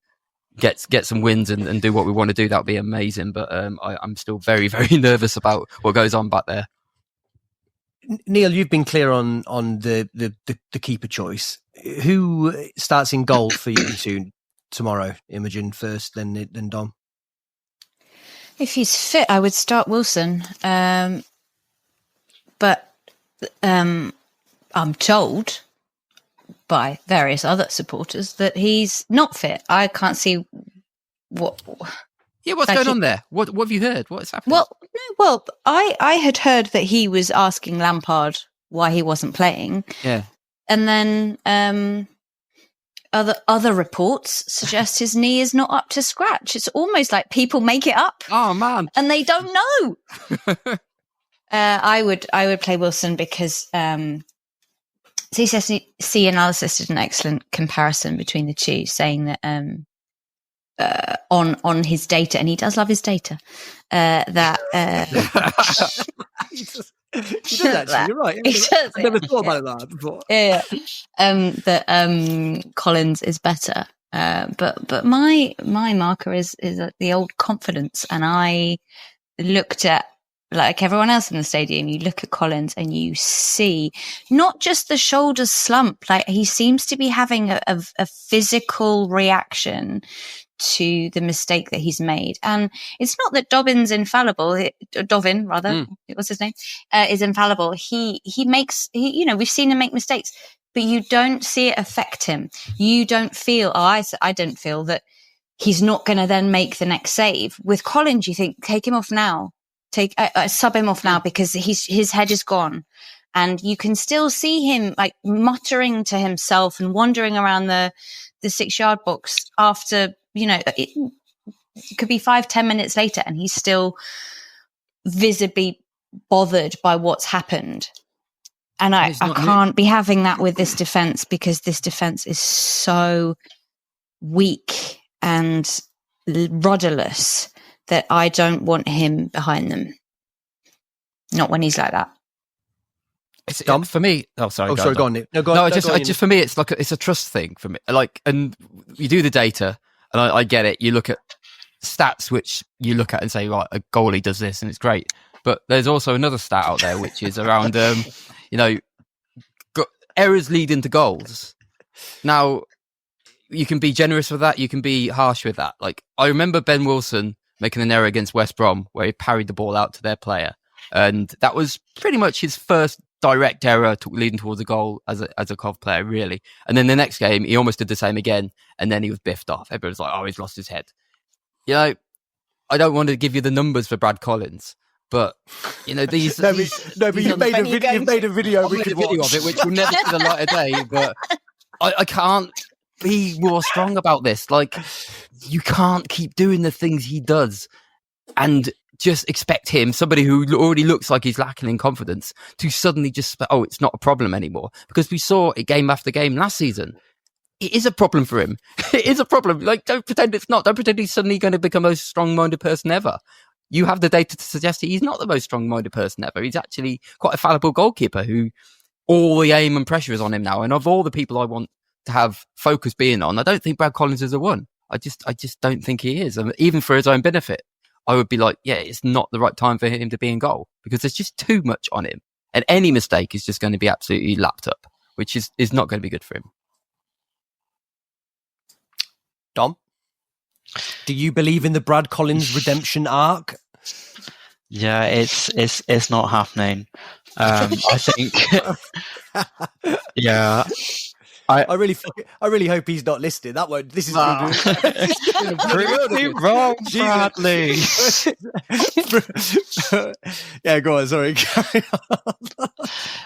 get some wins and do what we want to do, that would be amazing. But I'm still very, very nervous about what goes on back there.
Neil, you've been clear on the keeper choice. Who starts in goal for you tomorrow? Imogen first, then Dom.
If he's fit, I would start Wilson. But I'm told by various other supporters that he's not fit. I can't see what.
Yeah, what's going on there? What have you heard? What's happening?
Well, I had heard that he was asking Lampard why he wasn't playing.
Yeah,
and then other reports suggest his knee is not up to scratch. It's almost like people make it up.
Oh man,
and they don't know. I would play Wilson because CCC Analysis did an excellent comparison between the two, saying that on his data, and he does love his data, that
he does actually, you're right. I've never thought about that before.
Yeah. That Collins is better. But my marker is the old confidence, and I looked at, like everyone else in the stadium, you look at Collins and you see not just the shoulder slump, like he seems to be having a physical reaction to the mistake that he's made. And it's not that Dovin, what's his name, is infallible. We've seen him make mistakes, but you don't see it affect him. You don't feel, I don't feel that he's not going to then make the next save. With Collins, you think, take him off now. Sub him off now, because his head is gone, and you can still see him like muttering to himself and wandering around the 6-yard box after, it could be 5-10 minutes later, and he's still visibly bothered by what's happened. And I can't be having that with this defense, because this defense is so weak and rudderless that I don't want him behind them. Not when he's like that.
For me. Oh, sorry.
Go on, Nick.
For me, it's like it's a trust thing for me. Like, and you do the data, and I get it. You look at stats, which you look at and say, right, a goalie does this, and it's great. But there's also another stat out there, which is around, errors leading to goals. Now, you can be generous with that. You can be harsh with that. Like, I remember Ben Wilson making an error against West Brom where he parried the ball out to their player. And that was pretty much his first direct error leading towards a goal as a Cov player, really. And then the next game, he almost did the same again, and then he was biffed off. Everyone was like, oh, he's lost his head. I don't want to give you the numbers for Brad Collins, but, these...
but you've made a video we could watch
of it, which will never see the light of day, but I can't be more strong about this. Like, you can't keep doing the things he does and just expect him, somebody who already looks like he's lacking in confidence, to suddenly just, it's not a problem anymore. Because we saw it game after game last season. It is a problem for him. It is a problem. Like, don't pretend it's not. Don't pretend he's suddenly going to become the most strong-minded person ever. You have the data to suggest that he's not the most strong-minded person ever. He's actually quite a fallible goalkeeper who all the aim and pressure is on him now. And of all the people I want to have focus being on, I don't think Brad Collins is the one. I just don't think he is. And even for his own benefit, I would be like, yeah, it's not the right time for him to be in goal, because there's just too much on him. And any mistake is just going to be absolutely lapped up, which is not going to be good for him.
Dom, do you believe in the Brad Collins redemption arc?
Yeah, it's not happening. I think. Yeah. I really hope he's not listening. That won't. This is pretty wrong, Bradley.
Yeah, go on. Sorry.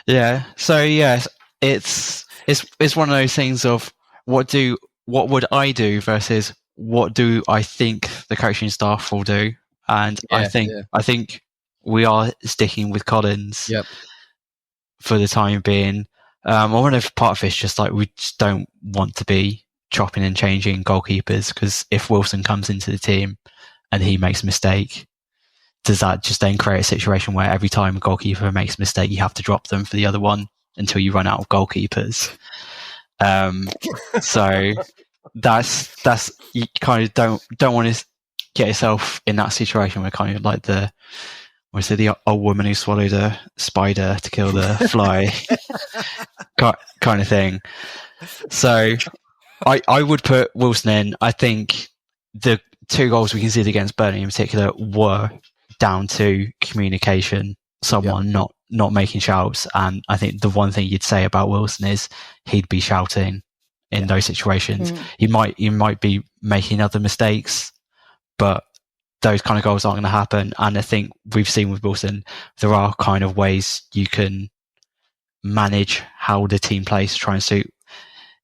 Yeah. So yeah, it's one of those things of what would I do versus what do I think the coaching staff will do? And I think we are sticking with Collins for the time being. I wonder if part of it's just like we just don't want to be chopping and changing goalkeepers, because if Wilson comes into the team and he makes a mistake, does that just then create a situation where every time a goalkeeper makes a mistake, you have to drop them for the other one until you run out of goalkeepers? So that's you kind of don't want to get yourself in that situation where kind of like the old woman who swallowed a spider to kill the fly kind of thing. So I would put Wilson in. I think the 2 goals we conceded against Burnley in particular were down to communication, someone not making shouts. And I think the one thing you'd say about Wilson is he'd be shouting in those situations. He might be making other mistakes, but those kind of goals aren't going to happen. And I think we've seen with Wilson, there are kind of ways you can manage how the team plays to try and suit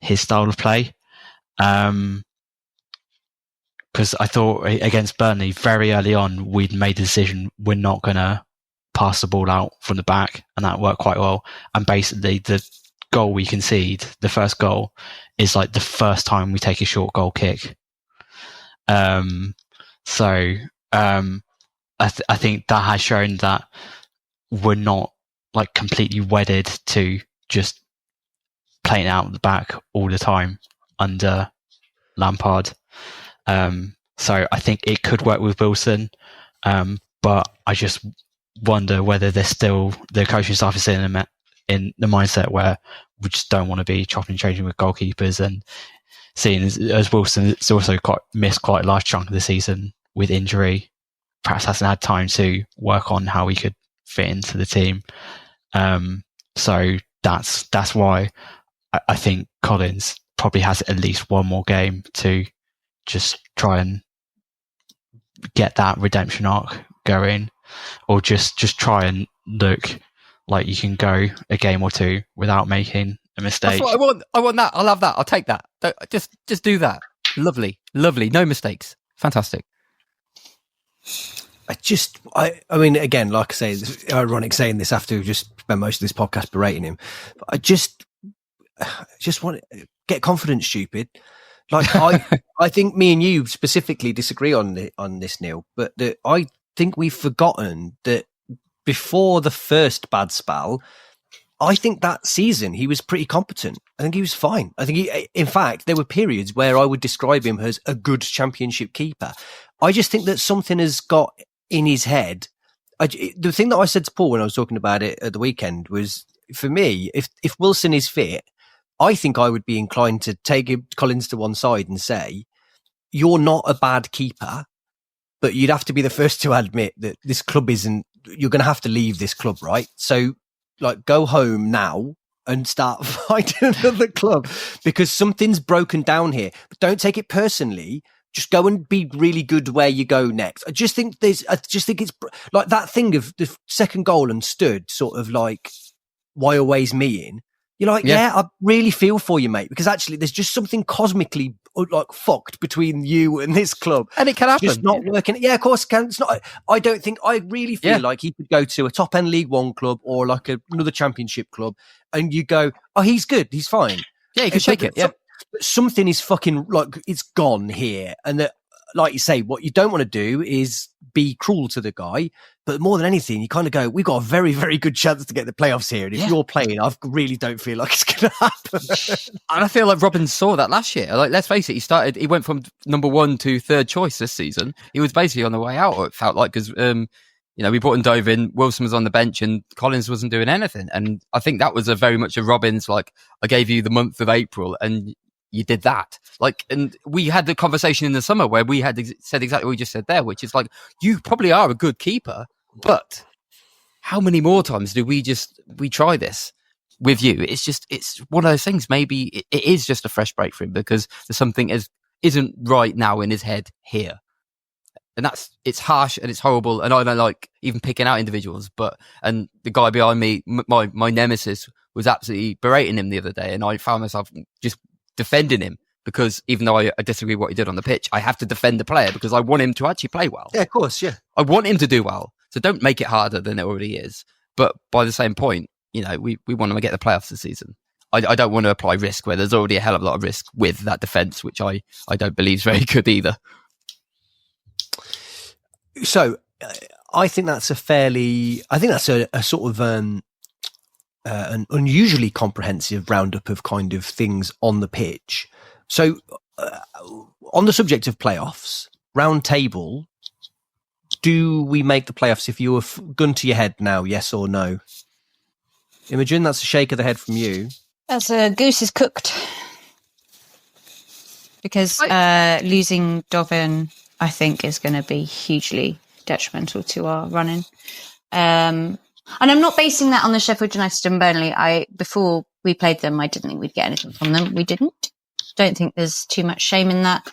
his style of play. Because I thought against Burnley, very early on, we'd made the decision we're not going to pass the ball out from the back, and that worked quite well. And basically, the goal we concede, the first goal, is like the first time we take a short goal kick. So I think that has shown that we're not like completely wedded to just playing out the back all the time under Lampard. So I think it could work with Wilson, but I just wonder whether the coaching staff is still in the mindset where we just don't want to be chopping and changing with goalkeepers, and seeing as Wilson has also missed quite a large chunk of the season with injury, perhaps hasn't had time to work on how he could fit into the team. So that's why I think Collins probably has at least one more game to just try and get that redemption arc going, or just try and look like you can go a game or two without making a mistake.
That's what I want. I want that. I'll have that. I'll take that. Just do that. Lovely. No mistakes. Fantastic.
I mean, again, like I say, it's ironic saying this after we've just spent most of this podcast berating him. But I just want to get confidence, stupid. Like I think me and you specifically disagree on this, Neil. But I think we've forgotten that before the first bad spell, I think that season he was pretty competent. I think he was fine. I think in fact, there were periods where I would describe him as a good championship keeper. I just think that something has got in his head. The thing that I said to Paul when I was talking about it at the weekend was, for me, if Wilson is fit, I think I would be inclined to take Collins to one side and say, you're not a bad keeper, but you'd have to be the first to admit that this club isn't, you're going to have to leave this club, right? So, like, go home now and start fighting another club, because something's broken down here. But don't take it personally. Just go and be really good where you go next. I just think it's like that thing of the second goal and stood sort of like, why always me in? You're like, yeah, I really feel for you, mate, because actually there's just something cosmically like fucked between you and this club.
And it can happen.
It's just not working. Yeah, of course it can. It's not, I really feel like he could go to a top end League One club or like another championship club and you go, oh, he's good. He's fine.
Yeah, you can shake it. Yeah.
Something is fucking like, it's gone here. And that, like you say, what you don't want to do is be cruel to the guy. But more than anything, you kind of go, we've got a very, very good chance to get the playoffs here. And if you're playing, I really don't feel like it's going to happen.
And I feel like Robin saw that last year. Like, let's face it, he went from number 1 to 3rd choice this season. He was basically on the way out, it felt like, because, we brought Dove in, Wilson was on the bench and Collins wasn't doing anything. And I think that was very much a Robin's, like, I gave you the month of April and you did that. Like, and we had the conversation in the summer where we had said exactly what we just said there, which is like, you probably are a good keeper, but how many more times do we try this with you? It's one of those things. Maybe it is just a fresh break for him because there's something isn't right now in his head here. And it's harsh and it's horrible. And I don't like even picking out individuals, and the guy behind me, my nemesis, was absolutely berating him the other day. And I found myself just defending him, because even though I disagree with what he did on the pitch, I have to defend the player because I want him to actually play well.
Yeah, of course, yeah.
I want him to do well. So don't make it harder than it already is. But by the same point, we want to get the playoffs this season. I don't want to apply risk where there's already a hell of a lot of risk with that defence, which I don't believe is very good either.
So I think that's a sort of an unusually comprehensive roundup of kind of things on the pitch. So on the subject of playoffs, round table, do we make the playoffs if you were gun to your head now, yes or no? Imogen, that's a shake of the head from you.
As a goose is cooked. Because losing Dobbin, I think, is going to be hugely detrimental to our running. And I'm not basing that on the Sheffield United and Burnley. Before we played them, I didn't think we'd get anything from them. We didn't. Don't think there's too much shame in that.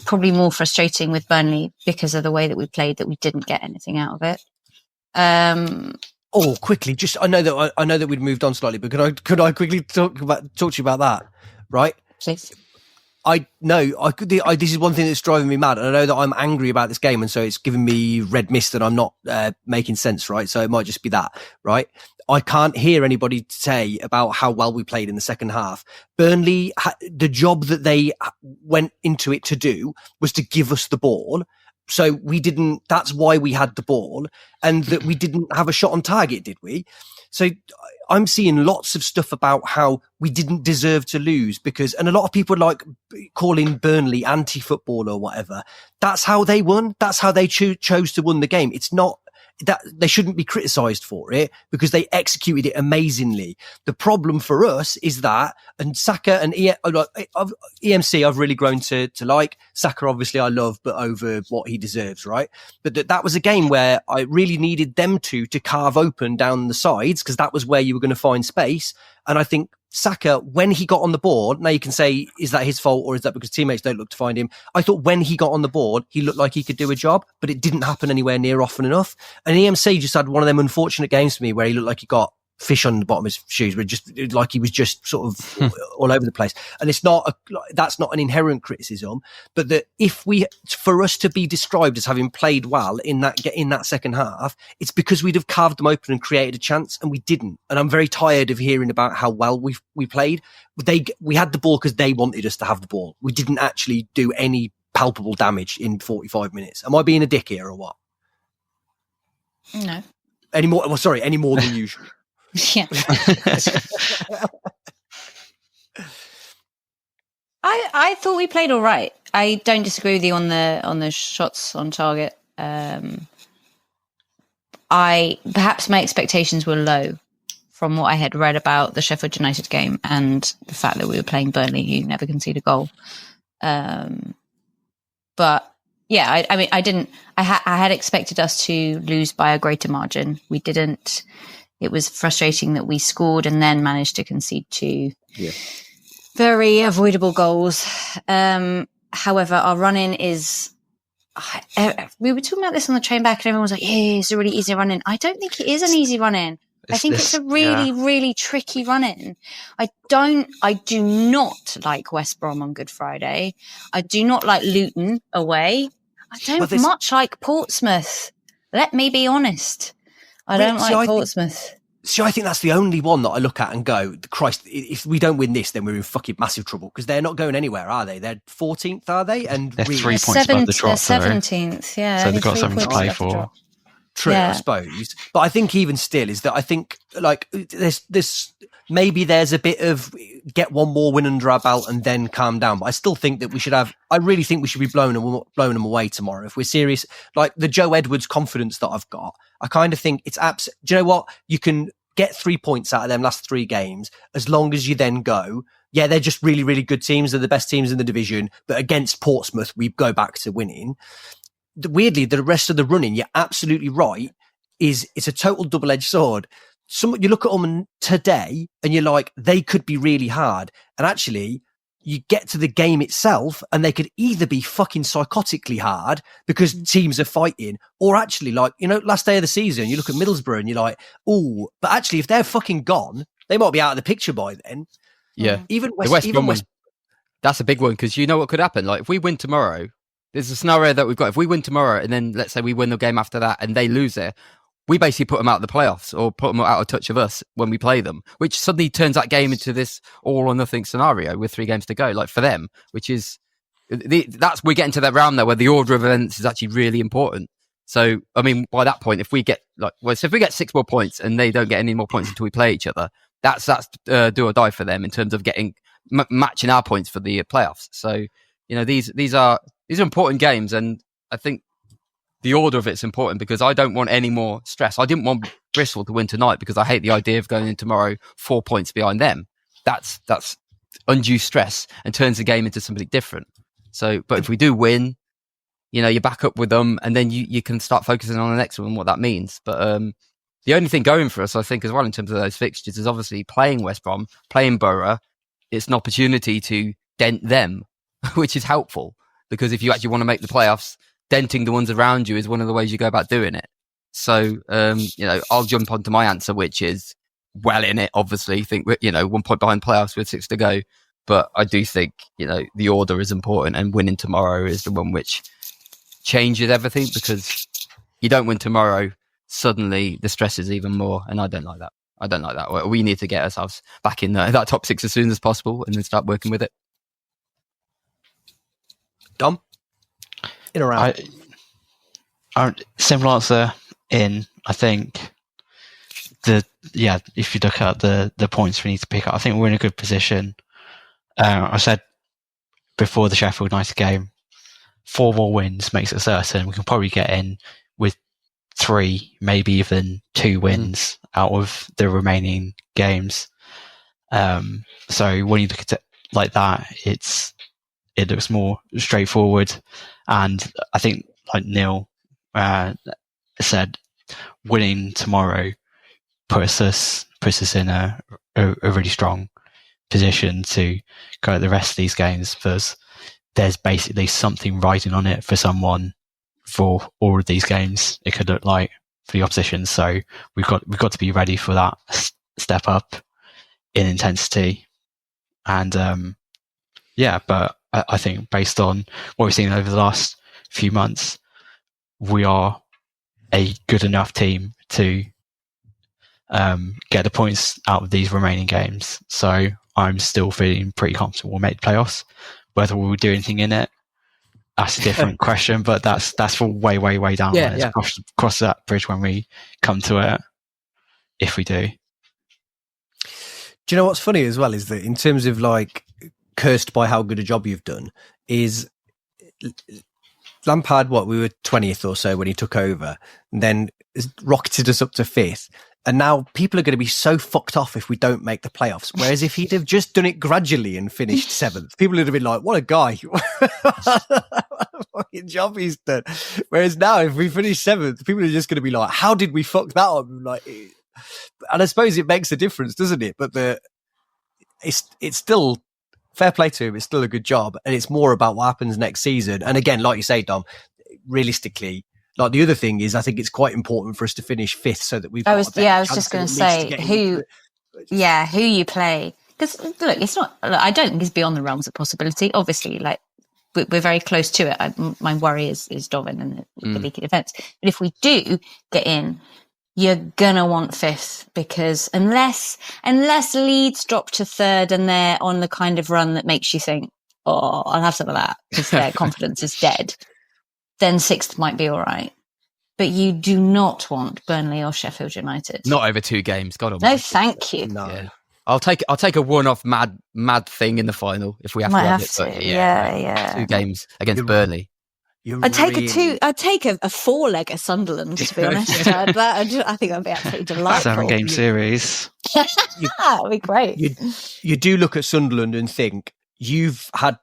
Probably more frustrating with Burnley because of the way that we played, that we didn't get anything out of it.
Quickly, just I know that we'd moved on slightly, but could I quickly talk to you about that, right?
Please.
This is one thing that's driving me mad, and I know that I'm angry about this game, and so it's giving me red mist, and I'm not making sense, right? So it might just be that, right? I can't hear anybody say about how well we played in the second half. Burnley, the job that they went into it to do was to give us the ball. So we didn't, that's why we had the ball, and that we didn't have a shot on target, did we? So I'm seeing lots of stuff about how we didn't deserve to lose and a lot of people like calling Burnley anti-football or whatever. That's how they won. That's how they chose to win the game. It's not that they shouldn't be criticised for it because they executed it amazingly. The problem for us is that, and Saka and EMC I've really grown to like. Saka obviously I love, but over what he deserves, right? But that was a game where I really needed them to carve open down the sides, because that was where you were going to find space. And I think Saka, when he got on the board, now you can say, is that his fault or is that because teammates don't look to find him? I thought when he got on the board, he looked like he could do a job, but it didn't happen anywhere near often enough. And EMC just had one of them unfortunate games for me where he looked like he got fish on the bottom of his shoes, where just like he was just sort of all over the place. And that's not an inherent criticism, but that for us to be described as having played well in that second half, it's because we'd have carved them open and created a chance, and we didn't. And I'm very tired of hearing about how well we played. We had the ball because they wanted us to have the ball. We didn't actually do any palpable damage in 45 minutes. Am I being a dick here or what?
No.
Any more than usual.
Yeah. I thought we played all right. I don't disagree with you on the shots on target. Perhaps my expectations were low from what I had read about the Sheffield United game and the fact that we were playing Burnley, who never conceded a goal. But yeah, I mean, I had expected us to lose by a greater margin. We didn't. It was frustrating that we scored and then managed to concede two very avoidable goals. However, our run-in is... we were talking about this on the train back and everyone was like, yeah, it's a really easy run-in. I don't think it is an easy run-in. I think it's a really, really tricky run-in. I do not like West Brom on Good Friday. I do not like Luton away. I don't much like Portsmouth. Let me be honest. I don't like Portsmouth.
I think that's the only one that I look at and go, Christ, if we don't win this, then we're in fucking massive trouble, because they're not going anywhere, are they? They're 14th, are they? And
they're 3 points above the drop.
They're 17th, yeah.
So they've got something to play for.
True, yeah. I suppose. But I think even still is that I think like there's maybe there's a bit of get one more win under our belt and then calm down. But I still think that I really think we should be blowing them away tomorrow. If we're serious, like the Joe Edwards confidence that I've got, I kind of think it's do you know what? You can get 3 points out of them last 3 games as long as you then go, yeah, they're just really, really good teams. They're the best teams in the division. But against Portsmouth, we go back to winning. Weirdly, the rest of the running, you're absolutely right, it's a total double-edged sword. You look at them today and you're like, they could be really hard. And actually, you get to the game itself and they could either be fucking psychotically hard because teams are fighting, or actually, like, you know, last day of the season, you look at Middlesbrough and you're like, oh, but actually, if they're fucking gone, they might be out of the picture by then.
Yeah.
Even
The West Brom one, that's a big one because you know what could happen. Like if we win tomorrow, there's a scenario that we've got. If we win tomorrow and then let's say we win the game after that and they lose it, we basically put them out of the playoffs or put them out of touch of us when we play them, which suddenly turns that game into this all or nothing scenario with 3 games to go. Like for them, which is we're getting to that round there where the order of events is actually really important. So I mean, by that point, if we get so if we get 6 more points and they don't get any more points until we play each other, that's do or die for them in terms of getting matching our points for the playoffs. So these are important games, and I think the order of it's important because I don't want any more stress. I didn't want Bristol to win tonight because I hate the idea of going in tomorrow 4 points behind them. That's undue stress and turns the game into something different. So, but if we do win, you're back up with them, and then you can start focusing on the next one and what that means. But the only thing going for us, I think, as well in terms of those fixtures, is obviously playing West Brom, playing Borough. It's an opportunity to dent them, which is helpful because if you actually want to make the playoffs, denting the ones around you is one of the ways you go about doing it. So, I'll jump onto my answer, which is well in it, obviously. Think, 1 point behind playoffs with 6 to go. But I do think, the order is important, and winning tomorrow is the one which changes everything because you don't win tomorrow, suddenly the stress is even more. And I don't like that. We need to get ourselves back in that top 6 as soon as possible and then start working with it.
Dom? In or out?
Simple answer in. I think if you look at the points we need to pick up, I think we're in a good position. I said before the Sheffield United game, 4 more wins makes it certain we can probably get in with 3, maybe even 2 wins out of the remaining games. So when you look at it like that, it looks more straightforward. And I think, like Neil said, winning tomorrow puts us in a really strong position to go at the rest of these games, because there's basically something riding on it for someone for all of these games. It could look like for the opposition. So we've got to be ready for that step up in intensity. And but I think based on what we've seen over the last few months, we are a good enough team to get the points out of these remaining games. So I'm still feeling pretty confident we'll make the playoffs. Whether we'll do anything in it, that's a different question, but that's for way, way, way down.
Yeah.
Cross that bridge when we come to it, if we do.
Do you know what's funny as well is that in terms of like cursed by how good a job you've done, is Lampard, we were 20th or so when he took over, and then rocketed us up to 5th. And now people are going to be so fucked off if we don't make the playoffs. Whereas if he'd have just done it gradually and finished 7th, people would have been like, what a guy. Fucking job he's done. Whereas now, if we finish 7th, people are just going to be like, how did we fuck that up? Like, and I suppose it makes a difference, doesn't it? But it's still fair play to him. It's still a good job. And it's more about what happens next season. And again, like you say, Dom, realistically, like the other thing is, I think it's quite important for us to finish 5th so that we've. I was
just going to say who you play, because look, it's not. Look, I don't think it's beyond the realms of possibility. Obviously, like we're very close to it. My worry is Dovin and the leaky defence. But if we do get in, you're gonna want 5th, because unless Leeds drop to 3rd and they're on the kind of run that makes you think, oh, I'll have some of that because their confidence is dead, then 6th might be all right. But you do not want Burnley or Sheffield United.
Not over 2 games. God
almighty. No, thank you.
No.
Yeah. I'll take a one-off mad thing in the final if we have to have it. But yeah. 2 games against Burnley.
I'd take a 4-legger Sunderland, to be honest. I think that'd be absolutely delightful.
7-game series.
That'd be great.
You do look at Sunderland and think you've had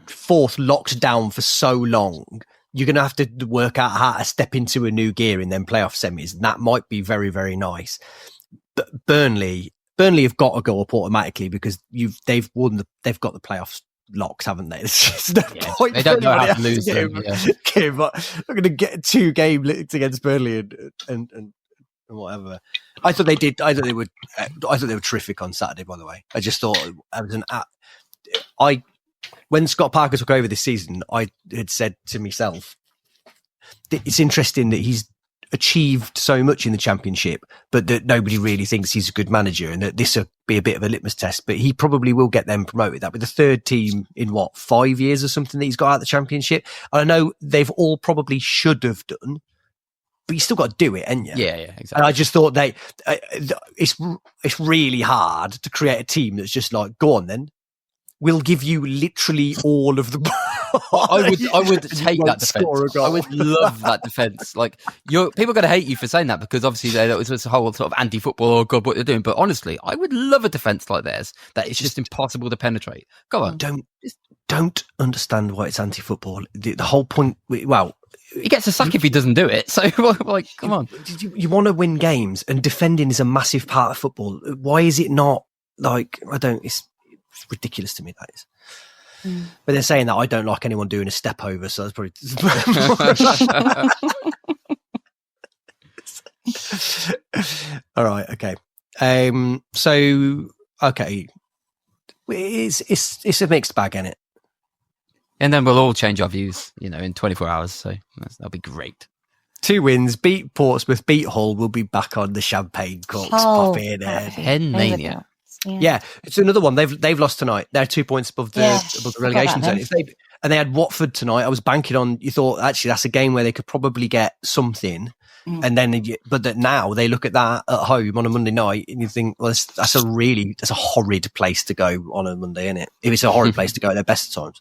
4th locked down for so long. You're going to have to work out how to step into a new gear in them playoff semis. And that might be very, very nice. But Burnley have got to go up automatically because they've got the playoffs locked, haven't they? There's no point.
They don't know how to lose them.
I'm going to get 2 game licks against Burnley and and whatever. I thought they did. I thought they were. I thought they were terrific on Saturday. By the way, I just thought I was when Scott Parker took over this season, I had said to myself, it's interesting that he's achieved so much in the Championship, but that nobody really thinks he's a good manager, and that this will be a bit of a litmus test. But he probably will get them promoted. That with the third team in 5 years or something that he's got out of the Championship. I know they've all probably should have done, but you still got to do it, ain't you?
Yeah, exactly.
And I just thought it's really hard to create a team that's just like, go on then, we'll give you literally all of the ball.
I would take that defense. I would love that defense. Like, people are going to hate you for saying that, because obviously that was this whole sort of anti-football, oh God, what they're doing. But honestly, I would love a defense like theirs that it's just impossible to penetrate. Go on.
Don't understand why it's anti-football. The whole point. Well,
he gets a sack if he doesn't do it. So, like, come on.
You want to win games, and defending is a massive part of football. Why is it not like? It's ridiculous to me, that is. But they're saying that I don't like anyone doing a step over, so that's probably. All right, okay. So okay, it's a mixed bag, isn't it?
And then we'll all change our views, in 24 hours. So that'll be great.
2 wins, beat Portsmouth, beat Hull. We'll be back on the champagne corks pop in there.
Hen mania.
Yeah, it's another one. They've lost tonight. They're 2 points above the relegation zone. And they had Watford tonight. I was banking on. You thought actually that's a game where they could probably get something, and then but that now they look at that at home on a Monday night and you think, well, that's a horrid place to go on a Monday, isn't it? If it's a horrid place to go at their best times.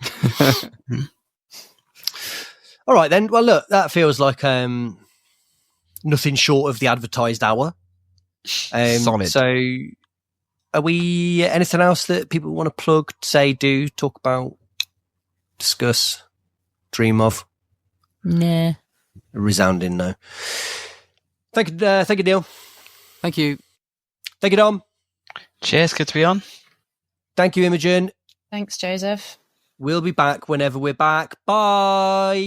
All right then. Well, look, that feels like nothing short of the advertised hour.
Solid.
So. Are we anything else that people want to plug, say, do, talk about, discuss, dream of?
Nah.
A resounding no. Thank you, Neil.
Thank you.
Thank you, Dom.
Cheers, good to be on.
Thank you, Imogen.
Thanks, Joseph.
We'll be back whenever we're back. Bye.